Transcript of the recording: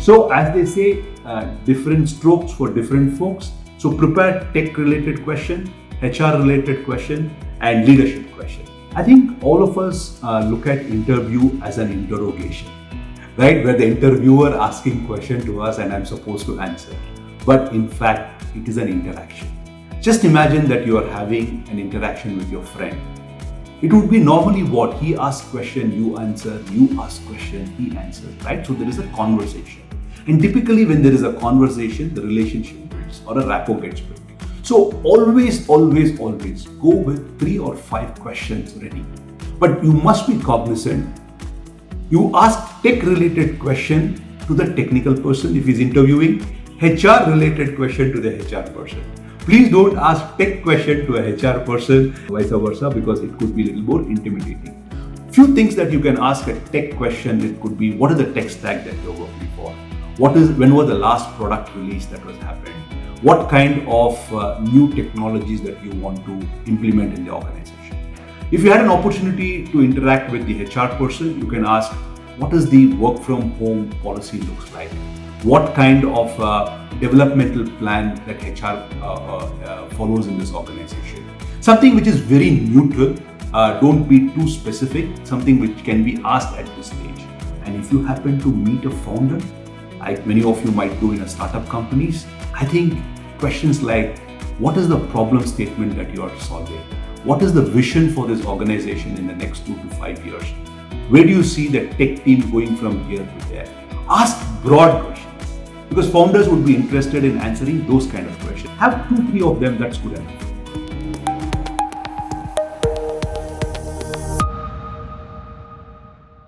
So as they say, different strokes for different folks. So prepare tech-related question, HR-related question, and leadership question. I think all of us look at interview as an interrogation, right? Where the interviewer asking question to us and I'm supposed to answer. But in fact, it is an interaction. Just imagine that you are having an interaction with your friend. It would be normally what? He asks question, you answer, you ask question, he answers, right? So there is a conversation. And typically when there is a conversation, the relationship builds or a rapport gets built. So always go with 3 or 5 questions ready. But you must be cognizant. You ask tech-related question to the technical person if he's interviewing, HR-related question to the HR person. Please don't ask tech question to a HR person, vice versa, because it could be a little more intimidating. Few things that you can ask a tech question, it could be, what is the tech stack that you're working for? When was the last product release that was happened? What kind of new technologies that you want to implement in the organization? If you had an opportunity to interact with the HR person, you can ask, what is the work from home policy looks like? What kind of developmental plan that HR follows in this organization? Something which is very neutral, don't be too specific, something which can be asked at this stage. And if you happen to meet a founder, like many of you might do in a startup companies, I think questions like, what is the problem statement that you are solving? What is the vision for this organization in the next 2 to 5 years? Where do you see the tech team going from here to there? Ask broad questions because founders would be interested in answering those kind of questions. Have 2-3 of them, that's good enough.